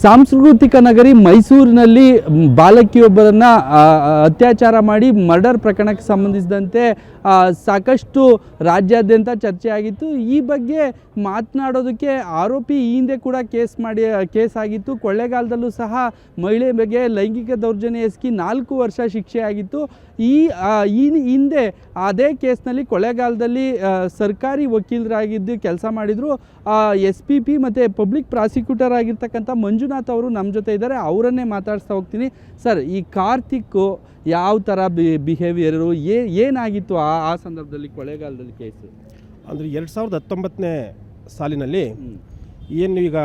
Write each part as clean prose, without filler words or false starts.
ಸಾಂಸ್ಕೃತಿಕ ನಗರಿ ಮೈಸೂರಿನಲ್ಲಿ ಬಾಲಕಿಯೊಬ್ಬರನ್ನ ಅತ್ಯಾಚಾರ ಮಾಡಿ ಮರ್ಡರ್ ಪ್ರಕರಣಕ್ಕೆ ಸಂಬಂಧಿಸಿದಂತೆ ಸಾಕಷ್ಟು ರಾಜ್ಯಾದ್ಯಂತ ಚರ್ಚೆ ಆಗಿತ್ತು. ಈ ಬಗ್ಗೆ ಮಾತನಾಡೋದಕ್ಕೆ ಆರೋಪಿ ಈ ಹಿಂದೆ ಕೂಡ ಕೇಸ್ ಆಗಿತ್ತು. ಕೊಳ್ಳೇಗಾಲದಲ್ಲೂ ಸಹ ಮಹಿಳೆ ಬಗ್ಗೆ ಲೈಂಗಿಕ ದೌರ್ಜನ್ಯ ಎಸಗಿ 4 ವರ್ಷ ಶಿಕ್ಷೆ ಆಗಿತ್ತು. ಈ ಹಿಂದೆ ಅದೇ ಕೇಸ್ನಲ್ಲಿ ಕೊಳ್ಳೇಗಾಲದಲ್ಲಿ ಸರ್ಕಾರಿ ವಕೀಲರಾಗಿದ್ದು ಕೆಲಸ ಮಾಡಿದರು. SPP ಮತ್ತು ಪಬ್ಲಿಕ್ ಪ್ರಾಸಿಕ್ಯೂಟರ್ ಆಗಿರ್ತಕ್ಕಂಥ ಮಂಜುನಾಥ್ ಅವರು ನಮ್ಮ ಜೊತೆ ಇದ್ದಾರೆ. ಅವರನ್ನೇ ಮಾತಾಡಿಸ್ತಾ ಹೋಗ್ತೀನಿ. ಸರ್, ಈ ಕಾರ್ತಿಕ್ ಯಾವ ಥರ ಬಿಹೇವಿಯರು ಏನಾಗಿತ್ತು ಆ ಸಂದರ್ಭದಲ್ಲಿ ಕೊಳ್ಳೇಗಾಲದಲ್ಲಿ ಕೇಸು? ಅಂದರೆ 2019ನೇ ಸಾಲಿನಲ್ಲಿ ಏನು ಈಗ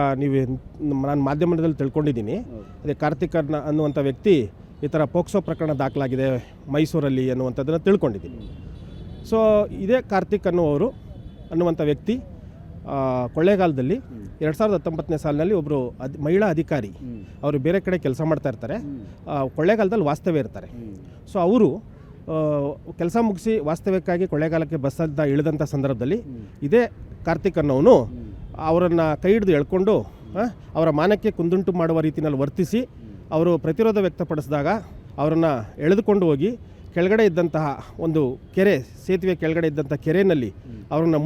ನಾನು ಮಾಧ್ಯಮದಲ್ಲಿ ತಿಳ್ಕೊಂಡಿದ್ದೀನಿ, ಅದೇ ಕಾರ್ತಿಕ್ ಅನ್ನುವಂಥ ವ್ಯಕ್ತಿ ಈ ಥರ ಪೋಕ್ಸೋ ಪ್ರಕರಣ ದಾಖಲಾಗಿದೆ ಮೈಸೂರಲ್ಲಿ ಅನ್ನುವಂಥದ್ದನ್ನು ತಿಳ್ಕೊಂಡಿದ್ದೀನಿ. ಸೊ ಇದೇ ಕಾರ್ತಿಕ್ ಅನ್ನುವಂಥ ವ್ಯಕ್ತಿ ಕೊಳ್ಳೇಗಾಲದಲ್ಲಿ 2019ನೇ ಸಾಲಿನಲ್ಲಿ ಒಬ್ಬರು ಮಹಿಳಾ ಅಧಿಕಾರಿ, ಅವರು ಬೇರೆ ಕಡೆ ಕೆಲಸ ಮಾಡ್ತಾ ಇರ್ತಾರೆ, ಕೊಳ್ಳೇಗಾಲದಲ್ಲಿ ವಾಸ್ತವ್ಯ ಇರ್ತಾರೆ. ಸೊ ಅವರು ಕೆಲಸ ಮುಗಿಸಿ ವಾಸ್ತವ್ಯಕ್ಕಾಗಿ ಕೊಳ್ಳೇಗಾಲಕ್ಕೆ ಬಸ್ಸಲ್ಲಿ ಇಳಿದಂಥ ಸಂದರ್ಭದಲ್ಲಿ ಇದೇ ಕಾರ್ತಿಕ್ ಅನ್ನೋನು ಅವರನ್ನು ಕೈ ಹಿಡಿದು ಎಳ್ಕೊಂಡು ಅವರ ಮಾನಕ್ಕೆ ಕುಂದುಂಟು ಮಾಡುವ ರೀತಿಯಲ್ಲಿ ವರ್ತಿಸಿ ಅವರು ಪ್ರತಿರೋಧ ವ್ಯಕ್ತಪಡಿಸಿದಾಗ ಅವರನ್ನು ಎಳೆದುಕೊಂಡು ಹೋಗಿ ಕೆಳಗಡೆ ಇದ್ದಂತಹ ಒಂದು ಸೇತುವೆ ಕೆಳಗಡೆ ಇದ್ದಂಥ ಕೆರೆಯಲ್ಲಿ ಅವರನ್ನು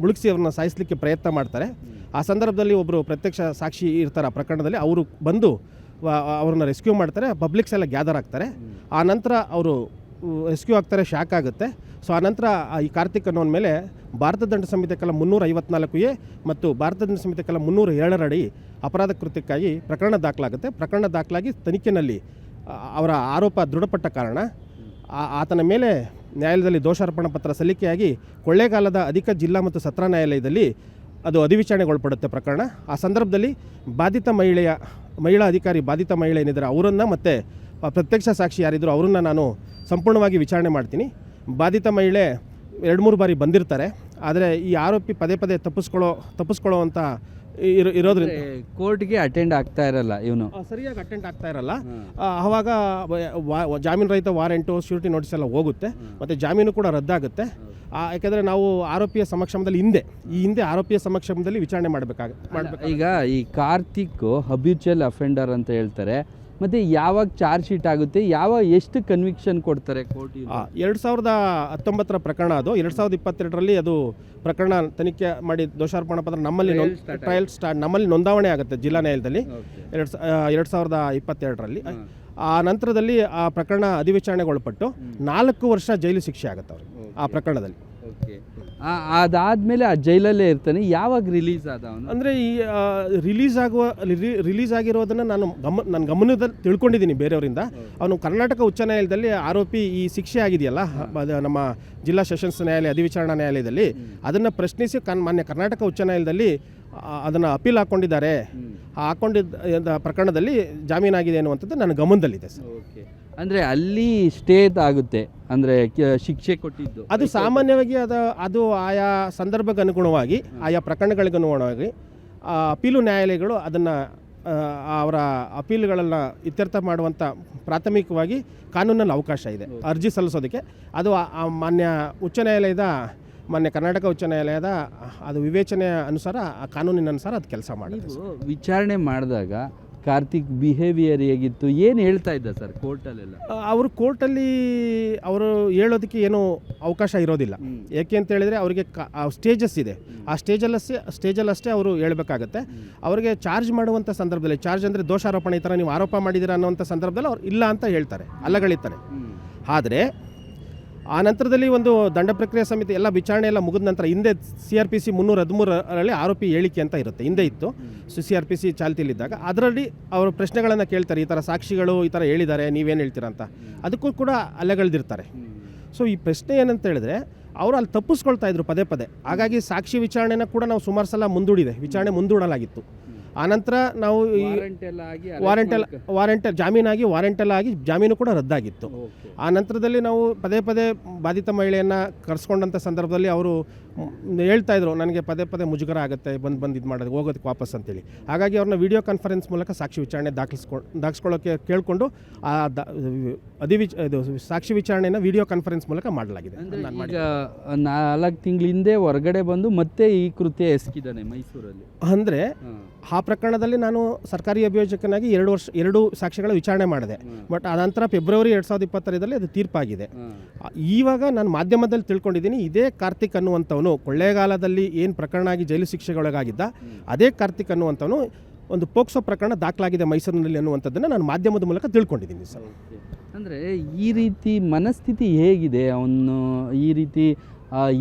ಮುಳುಗಿಸಿ ಅವ್ರನ್ನ ಸಾಯಿಸಲಿಕ್ಕೆ ಪ್ರಯತ್ನ ಮಾಡ್ತಾರೆ. ಆ ಸಂದರ್ಭದಲ್ಲಿ ಒಬ್ಬರು ಪ್ರತ್ಯಕ್ಷ ಸಾಕ್ಷಿ ಇರ್ತಾರೆ ಪ್ರಕರಣದಲ್ಲಿ, ಅವರು ಬಂದು ಅವ್ರನ್ನ ರೆಸ್ಕ್ಯೂ ಮಾಡ್ತಾರೆ. ಪಬ್ಲಿಕ್ಸ್ ಎಲ್ಲ ಗ್ಯಾದರ್ ಆಗ್ತಾರೆ. ಆ ನಂತರ ಅವರು ರೆಸ್ಕ್ಯೂ ಆಗ್ತಾರೆ, ಶಾಕ್ ಆಗುತ್ತೆ. ಸೊ ಆ ನಂತರ ಈ ಕಾರ್ತಿಕ್ ಅನ್ನೋನ ಮೇಲೆ ಭಾರತ ದಂಡ ಸಂಹಿತೆ ಕಲ 354A ಮತ್ತು ಭಾರತ ದಂಡ ಸಂಹಿತೆ ಕಲ 307 ಅಡಿ ಅಪರಾಧ ಕೃತ್ಯಕ್ಕಾಗಿ ಪ್ರಕರಣ ದಾಖಲಾಗುತ್ತೆ. ಪ್ರಕರಣ ದಾಖಲಾಗಿ ತನಿಖೆಯಲ್ಲಿ ಅವರ ಆರೋಪ ದೃಢಪಟ್ಟ ಕಾರಣ ಆತನ ಮೇಲೆ ನ್ಯಾಯಾಲಯದಲ್ಲಿ ದೋಷಾರೋಪಣಾ ಪತ್ರ ಸಲ್ಲಿಕೆಯಾಗಿ ಕೊಳ್ಳೇಗಾಲದ ಅಧಿಕ ಜಿಲ್ಲಾ ಮತ್ತು ಸತ್ರ ನ್ಯಾಯಾಲಯದಲ್ಲಿ ಅದು ಅಧಿವಿಚಾರಣೆಗೊಳಪಡುತ್ತೆ ಪ್ರಕರಣ. ಆ ಸಂದರ್ಭದಲ್ಲಿ ಮಹಿಳಾ ಅಧಿಕಾರಿ ಬಾಧಿತ ಮಹಿಳೆ ಏನಿದ್ದಾರೆ ಅವರನ್ನು ಮತ್ತು ಪ್ರತ್ಯಕ್ಷ ಸಾಕ್ಷಿ ಯಾರಿದ್ರು ಅವರನ್ನು ನಾನು ಸಂಪೂರ್ಣವಾಗಿ ವಿಚಾರಣೆ ಮಾಡ್ತೀನಿ. ಬಾಧಿತ ಮಹಿಳೆ 2-3 ಬಾರಿ ಬಂದಿರ್ತಾರೆ. ಆದರೆ ಈ ಆರೋಪಿ ಪದೇ ತಪ್ಪಿಸ್ಕೊಳ್ಳೋ ಅಂತ ಇರೋದ್ರಿಂದ ಕೋರ್ಟ್ಗೆ ಅಟೆಂಡ್ ಆಗ್ತಾ ಇರಲ್ಲ, ಇವನು ಸರಿಯಾಗಿ ಅಟೆಂಡ್ ಆಗ್ತಾ ಇರಲ್ಲ. ಆವಾಗ ಜಾಮೀನು ರಹಿತ ವಾರೆಂಟು, ಶ್ಯೂರಿಟಿ ನೋಟಿಸ್ ಎಲ್ಲ ಹೋಗುತ್ತೆ ಮತ್ತು ಜಾಮೀನು ಕೂಡ ರದ್ದಾಗುತ್ತೆ. ಯಾಕೆಂದರೆ ನಾವು ಆರೋಪಿಯ ಸಮಕ್ಷಮದಲ್ಲಿ ಹಿಂದೆ ಆರೋಪಿಯ ಸಮಕ್ಷಮದಲ್ಲಿ ವಿಚಾರಣೆ ಮಾಡಬೇಕು. ಈಗ ಈ ಕಾರ್ತಿಕ್ ಹಬ್ಯೂಚುವಲ್ ಅಫೆಂಡರ್ ಅಂತ ಹೇಳ್ತಾರೆ, ಮತ್ತು ಯಾವಾಗ ಚಾರ್ಜ್ ಶೀಟ್ ಆಗುತ್ತೆ, ಎಷ್ಟು ಕನ್ವಿಕ್ಷನ್ ಕೊಡ್ತಾರೆ ಕೋರ್ಟ್? 2019 ಪ್ರಕರಣ ಅದು. 2022ರಲ್ಲಿ ಅದು ಪ್ರಕರಣ ತನಿಖೆ ಮಾಡಿ ದೋಷಾರೋಪಣಾ ಪತ್ರ ನಮ್ಮಲ್ಲಿ ನೋಂದಾವಣೆ ಆಗುತ್ತೆ ಜಿಲ್ಲಾ ನ್ಯಾಯಾಲಯದಲ್ಲಿ 2022ರಲ್ಲಿ. ಆ ನಂತರದಲ್ಲಿ ಆ ಪ್ರಕರಣ ಅಧಿವಿಚಾರಣೆಗೊಳಪಟ್ಟು 4 ವರ್ಷ ಜೈಲು ಶಿಕ್ಷೆ ಆಗುತ್ತೆ ಅವ್ರಿಗೆ ಆ ಪ್ರಕರಣದಲ್ಲಿ. ಅದಾದಮೇಲೆ ಆ ಜೈಲಲ್ಲೇ ಇರ್ತಾನೆ. ಯಾವಾಗ ರಿಲೀಸ್ ಆದ ಅವನು? ಅಂದರೆ ಈ ರಿಲೀಸ್ ಆಗಿರೋದನ್ನು ನನ್ನ ಗಮನದಲ್ಲಿ ತಿಳ್ಕೊಂಡಿದ್ದೀನಿ ಬೇರೆಯವರಿಂದ. ಅವನು ಕರ್ನಾಟಕ ಉಚ್ಚ ನ್ಯಾಯಾಲಯದಲ್ಲಿ ಆರೋಪಿ ಈ ಶಿಕ್ಷೆ ಆಗಿದೆಯಲ್ಲ ನಮ್ಮ ಜಿಲ್ಲಾ ಸೆಷನ್ಸ್ ನ್ಯಾಯಾಲಯ ಅಧಿವಿಚಾರಣಾ ನ್ಯಾಯಾಲಯದಲ್ಲಿ ಅದನ್ನು ಪ್ರಶ್ನಿಸಿ ಮಾನ್ಯ ಕರ್ನಾಟಕ ಉಚ್ಚ ನ್ಯಾಯಾಲಯದಲ್ಲಿ ಅದನ್ನು ಅಪೀಲ್ ಹಾಕ್ಕೊಂಡಿದ್ದ ಪ್ರಕರಣದಲ್ಲಿ ಜಾಮೀನಾಗಿದೆ ಅನ್ನುವಂಥದ್ದು ನನ್ನ ಗಮನದಲ್ಲಿದೆ ಸರ್. ಅಂದರೆ ಅಲ್ಲಿ ಸ್ಟೇ ಆಗುತ್ತೆ, ಅಂದರೆ ಶಿಕ್ಷೆ ಕೊಟ್ಟಿದ್ದು ಅದು ಸಾಮಾನ್ಯವಾಗಿ ಅದು ಆಯಾ ಸಂದರ್ಭಕ್ಕೆ ಅನುಗುಣವಾಗಿ ಆಯಾ ಪ್ರಕರಣಗಳಿಗೆ ಅನುಗುಣವಾಗಿ ಅಪೀಲು ನ್ಯಾಯಾಲಯಗಳು ಅದನ್ನು ಅವರ ಅಪೀಲುಗಳನ್ನು ಇತ್ಯರ್ಥ ಮಾಡುವಂಥ ಪ್ರಾಥಮಿಕವಾಗಿ ಕಾನೂನಲ್ಲಿ ಅವಕಾಶ ಇದೆ ಅರ್ಜಿ ಸಲ್ಲಿಸೋದಕ್ಕೆ. ಅದು ಮಾನ್ಯ ಕರ್ನಾಟಕ ಉಚ್ಚ ನ್ಯಾಯಾಲಯದ ಅದು ವಿವೇಚನೆಯ ಅನುಸಾರ ಆ ಕಾನೂನಿನ ಅನುಸಾರ ಅದು ಕೆಲಸ ಮಾಡಿದೆ. ವಿಚಾರಣೆ ಮಾಡಿದಾಗ ಕಾರ್ತಿಕ್ ಬಿಹೇವಿಯರ್ ಹೇಗಿತ್ತು, ಏನು ಹೇಳ್ತಾ ಇದ್ದ ಸರ್ ಕೋರ್ಟಲ್ಲೆಲ್ಲ? ಅವರು ಕೋರ್ಟಲ್ಲಿ ಅವರು ಹೇಳೋದಕ್ಕೆ ಏನೂ ಅವಕಾಶ ಇರೋದಿಲ್ಲ. ಏಕೆ ಅಂತ ಹೇಳಿದರೆ ಅವರಿಗೆ ಸ್ಟೇಜಸ್ ಇದೆ. ಆ ಸ್ಟೇಜಲ್ಲಷ್ಟೇ ಅವರು ಹೇಳಬೇಕಾಗತ್ತೆ. ಅವರಿಗೆ ಚಾರ್ಜ್ ಮಾಡುವಂಥ ಸಂದರ್ಭದಲ್ಲಿ, ಚಾರ್ಜ್ ಅಂದರೆ ದೋಷಾರೋಪಣೆ, ಈ ಥರ ನೀವು ಆರೋಪ ಮಾಡಿದ್ದೀರಾ ಅನ್ನೋವಂಥ ಸಂದರ್ಭದಲ್ಲಿ ಅವ್ರು ಇಲ್ಲ ಅಂತ ಹೇಳ್ತಾರೆ, ಅಲ್ಲಗಳಿರ್ತಾರೆ. ಆದರೆ ಆ ನಂತರದಲ್ಲಿ ಒಂದು ದಂಡ ಪ್ರಕ್ರಿಯೆ ಸಮಿತಿ ಎಲ್ಲ ವಿಚಾರಣೆ ಎಲ್ಲ ಮುಗಿದ ನಂತರ ಹಿಂದೆ CRPC 313ರಲ್ಲಿ ಆರೋಪಿ ಹೇಳಿಕೆ ಅಂತ ಇರುತ್ತೆ, ಹಿಂದೆ ಇತ್ತು. CRPC ಚಾಲ್ತಿಯಲ್ಲಿದ್ದಾಗ ಅದರಲ್ಲಿ ಅವರು ಪ್ರಶ್ನೆಗಳನ್ನು ಕೇಳ್ತಾರೆ, ಈ ಥರ ಸಾಕ್ಷಿಗಳು ಈ ಥರ ಹೇಳಿದ್ದಾರೆ, ನೀವೇನು ಹೇಳ್ತೀರಾ ಅಂತ. ಅದಕ್ಕೂ ಕೂಡ ಅಲೆಗಳ್ದಿರ್ತಾರೆ. ಸೊ ಈ ಪ್ರಶ್ನೆ ಏನಂತ ಹೇಳಿದ್ರೆ ಅವರು ಅಲ್ಲಿ ತಪ್ಪಿಸ್ಕೊಳ್ತಾ ಇದ್ರು ಪದೇ. ಹಾಗಾಗಿ ಸಾಕ್ಷಿ ವಿಚಾರಣೆನ ಕೂಡ ನಾವು ಸುಮಾರು ಸಲ ವಿಚಾರಣೆ ಮುಂದೂಡಲಾಗಿತ್ತು. ಆನಂತರ ನಾವು ಜಾಮೀನಾಗಿ ವಾರೆಂಟೆಲ್ಲ ಆಗಿ ಜಾಮೀನು ಕೂಡ ರದ್ದಾಗಿತ್ತು. ಆ ನಂತರದಲ್ಲಿ ನಾವು ಪದೇ ಬಾಧಿತ ಮಹಿಳೆಯನ್ನು ಕರೆಸ್ಕೊಂಡಂಥ ಸಂದರ್ಭದಲ್ಲಿ ಅವರು ಹೇಳ್ತಾ ಇದ್ರು, ನನಗೆ ಪದೇ ಮುಜುಗರ ಆಗುತ್ತೆ ಬಂದು ಇದು ಮಾಡೋದು ಹೋಗೋದಕ್ಕೆ ವಾಪಸ್ ಅಂತೇಳಿ. ಹಾಗಾಗಿ ಅವ್ರನ್ನ ವಿಡಿಯೋ ಕಾನ್ಫರೆನ್ಸ್ ಮೂಲಕ ಸಾಕ್ಷಿ ವಿಚಾರಣೆ ದಾಖಲಿಸ್ಕೊಳ್ಳೋಕ್ಕೆ ಕೇಳಿಕೊಂಡು ಇದು ಸಾಕ್ಷಿ ವಿಚಾರಣೆಯನ್ನು ವಿಡಿಯೋ ಕಾನ್ಫರೆನ್ಸ್ ಮೂಲಕ ಮಾಡಲಾಗಿದೆ. 4 ತಿಂಗಳ ಹಿಂದೆ ಹೊರಗಡೆ ಬಂದು ಮತ್ತೆ ಈ ಕೃತ್ಯ ಎಸಗಿದ್ದಾನೆ ಮೈಸೂರಲ್ಲಿ. ಅಂದರೆ ಆ ಪ್ರಕರಣದಲ್ಲಿ ನಾನು ಸರ್ಕಾರಿ ಅಭಿಯೋಜಕನಾಗಿ 2 ಸಾಕ್ಷಿಗಳ ವಿಚಾರಣೆ ಮಾಡಿದೆ. ಬಟ್ ಅನಂತರ ಫೆಬ್ರವರಿ 2020 ಅದು ತೀರ್ಪಾಗಿದೆ. ಇವಾಗ ನಾನು ಮಾಧ್ಯಮದಲ್ಲಿ ತಿಳ್ಕೊಂಡಿದ್ದೀನಿ, ಇದೇ ಕಾರ್ತಿಕ್ ಅನ್ನುವಂಥವನು ಕೊಳ್ಳೇಗಾಲದಲ್ಲಿ ಏನು ಪ್ರಕರಣ ಆಗಿ ಜೈಲು ಶಿಕ್ಷೆಗೊಳಗಾಗಿದ್ದ ಅದೇ ಕಾರ್ತಿಕ್ ಅನ್ನುವಂಥವನು ಒಂದು ಪೋಕ್ಸೋ ಪ್ರಕರಣ ದಾಖಲಾಗಿದೆ ಮೈಸೂರಿನಲ್ಲಿ ಅನ್ನುವಂಥದ್ದನ್ನು ನಾನು ಮಾಧ್ಯಮದ ಮೂಲಕ ತಿಳ್ಕೊಂಡಿದ್ದೀನಿ ಸರ್. ಅಂದರೆ ಈ ರೀತಿ ಮನಸ್ಥಿತಿ ಹೇಗಿದೆ ಅವನು? ಈ ರೀತಿ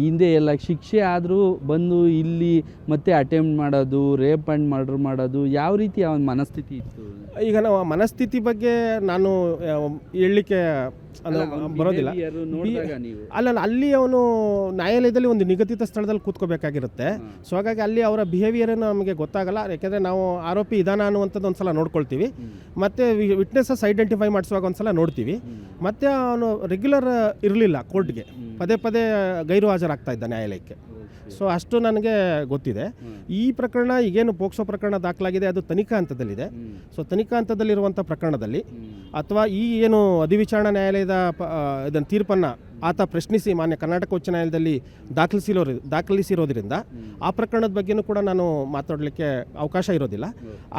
ಹಿಂದೆ ಎಲ್ಲ ಶಿಕ್ಷೆ ಆದರೂ ಬಂದು ಇಲ್ಲಿ ಮತ್ತೆ ಅಟೆಂಪ್ಟ್ ಮಾಡೋದು, ರೇಪ್ ಆ್ಯಂಡ್ ಮರ್ಡರ್ ಮಾಡೋದು, ಯಾವ ರೀತಿ ಅವನ ಮನಸ್ಥಿತಿ ಇತ್ತು? ಈಗ ನಾವು ಮನಸ್ಥಿತಿ ಬಗ್ಗೆ ನಾನು ಹೇಳಲಿಕ್ಕೆ ಬರೋದಿಲ್ಲ. ಅಲ್ಲ, ಅಲ್ಲಿ ಅವನು ನ್ಯಾಯಾಲಯದಲ್ಲಿ ಒಂದು ನಿಗದಿತ ಸ್ಥಳದಲ್ಲಿ ಕೂತ್ಕೋಬೇಕಾಗಿರುತ್ತೆ. ಸೊ ಹಾಗಾಗಿ ಅಲ್ಲಿ ಅವರ ಬಿಹೇವಿಯರನ್ನು ನಮಗೆ ಗೊತ್ತಾಗಲ್ಲ. ಯಾಕೆಂದರೆ ನಾವು ಆರೋಪಿ ಇದಾನ ಅನ್ನುವಂಥದ್ದು ಒಂದು ಸಲ ನೋಡ್ಕೊಳ್ತೀವಿ, ಮತ್ತು ವಿಟ್ನೆಸಸ್ ಐಡೆಂಟಿಫೈ ಮಾಡಿಸುವಾಗ ಒಂದು ಸಲ ನೋಡ್ತೀವಿ. ಮತ್ತು ಅವನು ರೆಗ್ಯುಲರ್ ಇರಲಿಲ್ಲ, ಕೋರ್ಟ್ಗೆ ಪದೇ ಪದೇ ಗೈರು ಹಾಜರಾಗ್ತಾ ಇದ್ದ ನ್ಯಾಯಾಲಯಕ್ಕೆ. ಸೊ ಅಷ್ಟು ನನಗೆ ಗೊತ್ತಿದೆ. ಈ ಪ್ರಕರಣ ಈಗೇನು ಪೋಕ್ಸೋ ಪ್ರಕರಣ ದಾಖಲಾಗಿದೆ ಅದು ತನಿಖಾ ಹಂತದಲ್ಲಿದೆ. ಸೊ ತನಿಖಾ ಹಂತದಲ್ಲಿರುವಂಥ ಪ್ರಕರಣದಲ್ಲಿ ಅಥವಾ ಈ ಏನು ಅಧಿವಿಚಾರಣಾ ನ್ಯಾಯಾಲಯದ ಇದನ್ನು ತೀರ್ಪನ್ನು ಆತ ಪ್ರಶ್ನಿಸಿ ಮಾನ್ಯ ಕರ್ನಾಟಕ ಉಚ್ಚ ನ್ಯಾಯಾಲಯದಲ್ಲಿ ದಾಖಲಿಸಿರೋದ್ರಿಂದ ಆ ಪ್ರಕರಣದ ಬಗ್ಗೆನೂ ಕೂಡ ನಾನು ಮಾತಾಡಲಿಕ್ಕೆ ಅವಕಾಶ ಇರೋದಿಲ್ಲ.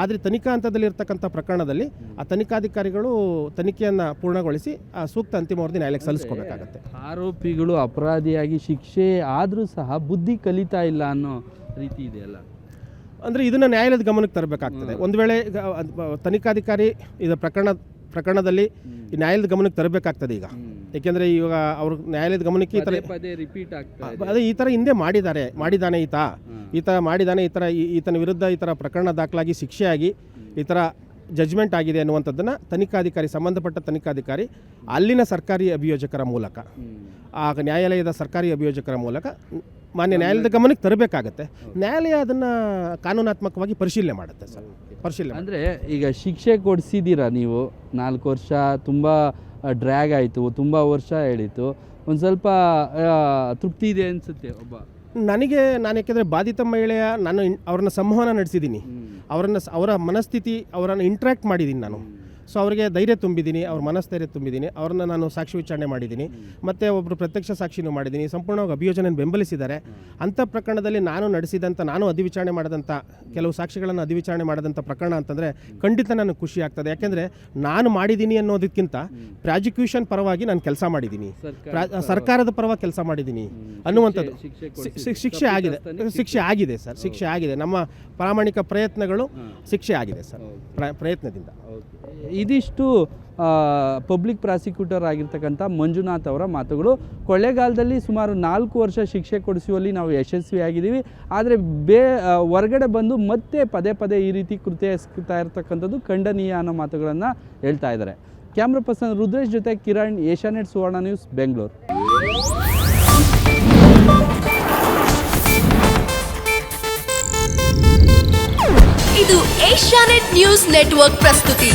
ಆದರೆ ತನಿಖಾ ಹಂತದಲ್ಲಿರ್ತಕ್ಕಂಥ ಪ್ರಕರಣದಲ್ಲಿ ಆ ತನಿಖಾಧಿಕಾರಿಗಳು ತನಿಖೆಯನ್ನು ಪೂರ್ಣಗೊಳಿಸಿ ಆ ಸೂಕ್ತ ಅಂತಿಮ ವರದಿ ನ್ಯಾಯಾಲಯಕ್ಕೆ ಸಲ್ಲಿಸ್ಕೋಬೇಕಾಗತ್ತೆ. ಆರೋಪಿಗಳು ಅಪರಾಧಿಯಾಗಿ ಶಿಕ್ಷೆ ಆದರೂ ಸಹ ಬುದ್ಧಿ ಕಲಿತಾ ಇಲ್ಲ ಅನ್ನೋ ರೀತಿ ಇದೆಯಲ್ಲ. ಅಂದರೆ ಇದನ್ನು ನ್ಯಾಯಾಲಯದ ಗಮನಕ್ಕೆ ತರಬೇಕಾಗ್ತದೆ. ಒಂದು ವೇಳೆ ತನಿಖಾಧಿಕಾರಿ ಇದು ಪ್ರಕರಣದಲ್ಲಿ ಈ ನ್ಯಾಯಾಲಯದ ಗಮನಕ್ಕೆ ತರಬೇಕಾಗ್ತದೆ ಈಗ. ಏಕೆಂದರೆ ಇವಾಗ ಅವರು ನ್ಯಾಯಾಲಯದ ಗಮನಕ್ಕೆ ಈ ಥರ ಹಿಂದೆ ಮಾಡಿದ್ದಾನೆ ಈತನ ವಿರುದ್ಧ ಈ ಥರ ಪ್ರಕರಣ ದಾಖಲಾಗಿ ಶಿಕ್ಷೆಯಾಗಿ ಈ ಥರ ಜಜ್ಮೆಂಟ್ ಆಗಿದೆ ಅನ್ನುವಂಥದ್ದನ್ನು ಸಂಬಂಧಪಟ್ಟ ತನಿಖಾಧಿಕಾರಿ ಅಲ್ಲಿನ ಸರ್ಕಾರಿ ಅಭಿಯೋಜಕರ ಮೂಲಕ, ಆ ನ್ಯಾಯಾಲಯದ ಸರ್ಕಾರಿ ಅಭಿಯೋಜಕರ ಮೂಲಕ ಮಾನ್ಯ ನ್ಯಾಯಾಲಯದ ಗಮನಕ್ಕೆ ತರಬೇಕಾಗತ್ತೆ. ನ್ಯಾಯಾಲಯ ಅದನ್ನು ಕಾನೂನಾತ್ಮಕವಾಗಿ ಪರಿಶೀಲನೆ ಮಾಡುತ್ತೆ ಸರ್. ಅಂದರೆ ಈಗ ಶಿಕ್ಷೆ ಕೊಡಿಸಿದ್ದೀರಾ ನೀವು, 4 ವರ್ಷ ತುಂಬ ಡ್ರ್ಯಾಗ್ ಆಯಿತು, ತುಂಬ ವರ್ಷ ಹೇಳಿತು, ಒಂದು ಸ್ವಲ್ಪ ತೃಪ್ತಿ ಇದೆ ಅನಿಸುತ್ತೆ. ನಾನು ಯಾಕೆಂದರೆ ಬಾಧಿತ ಮಹಿಳೆಯ ಅವ್ರನ್ನ ಸಂವಹನ ನಡೆಸಿದ್ದೀನಿ, ಅವರ ಮನಸ್ಥಿತಿ ಅವರನ್ನು ಇಂಟ್ರ್ಯಾಕ್ಟ್ ಮಾಡಿದ್ದೀನಿ ನಾನು. ಸೊ ಅವರಿಗೆ ಧೈರ್ಯ ತುಂಬಿದ್ದೀನಿ, ಅವ್ರ ಮನಸ್ಥೈರ್ಯ ತುಂಬಿದ್ದೀನಿ, ಅವ್ರನ್ನ ನಾನು ಸಾಕ್ಷಿ ವಿಚಾರಣೆ ಮಾಡಿದ್ದೀನಿ, ಮತ್ತು ಒಬ್ಬರು ಪ್ರತ್ಯಕ್ಷ ಸಾಕ್ಷಿನೂ ಮಾಡಿದ್ದೀನಿ. ಸಂಪೂರ್ಣವಾಗಿ ಅಭಿಯೋಜನೆಯನ್ನು ಬೆಂಬಲಿಸಿದ್ದಾರೆ. ಅಂಥ ಪ್ರಕರಣದಲ್ಲಿ ನಾನು ಅಧಿವಿಚಾರಣೆ ಮಾಡಿದಂಥ ಕೆಲವು ಸಾಕ್ಷಿಗಳನ್ನು ಅಧಿವಿಚಾರಣೆ ಮಾಡಿದಂಥ ಪ್ರಕರಣ ಅಂತಂದರೆ ಖಂಡಿತ ನನಗೆ ಖುಷಿ ಆಗ್ತದೆ. ಯಾಕೆಂದರೆ ನಾನು ಮಾಡಿದ್ದೀನಿ ಅನ್ನೋದಕ್ಕಿಂತ ಪ್ರಾಸಿಕ್ಯೂಷನ್ ಪರವಾಗಿ ನಾನು ಕೆಲಸ ಮಾಡಿದ್ದೀನಿ, ಸರ್ಕಾರದ ಪರವಾಗಿ ಕೆಲಸ ಮಾಡಿದ್ದೀನಿ ಅನ್ನುವಂಥದ್ದು ಶಿಕ್ಷೆ ಆಗಿದೆ ಸರ್. ಶಿಕ್ಷೆ ಆಗಿದೆ. ನಮ್ಮ ಪ್ರಾಮಾಣಿಕ ಪ್ರಯತ್ನಗಳು ಶಿಕ್ಷೆ ಆಗಿದೆ ಸರ್, ಪ್ರಯತ್ನದಿಂದ. ಇದಿಷ್ಟು ಪಬ್ಲಿಕ್ ಪ್ರಾಸಿಕ್ಯೂಟರ್ ಆಗಿರ್ತಕ್ಕಂಥ ಮಂಜುನಾಥ್ ಅವರ ಮಾತುಗಳು. ಕೊಳ್ಳೇಗಾಲದಲ್ಲಿ ಸುಮಾರು 4 ವರ್ಷ ಶಿಕ್ಷೆ ಕೊಡಿಸುವಲ್ಲಿ ನಾವು ಯಶಸ್ವಿಯಾಗಿದ್ದೀವಿ. ಆದರೆ ಹೊರಗಡೆ ಬಂದು ಮತ್ತೆ ಪದೇ ಈ ರೀತಿ ಕೃತ್ಯ ಎಸಗ್ತಾ ಇರ್ತಕ್ಕಂಥದ್ದು ಖಂಡನೀಯ ಅನ್ನೋ ಮಾತುಗಳನ್ನು ಹೇಳ್ತಾ ಇದ್ದಾರೆ. ಕ್ಯಾಮ್ರಾ ಪರ್ಸನ್ ರುದ್ರೇಶ್ ಜೊತೆ ಕಿರಣ್, ಏಷ್ಯಾನೆಟ್ ಸುವರ್ಣ ನ್ಯೂಸ್, ಬೆಂಗಳೂರು. ಇದು ಏಷ್ಯಾನೆಟ್ ನ್ಯೂಸ್ ನೆಟ್ವರ್ಕ್ ಪ್ರಸ್ತುತಿ.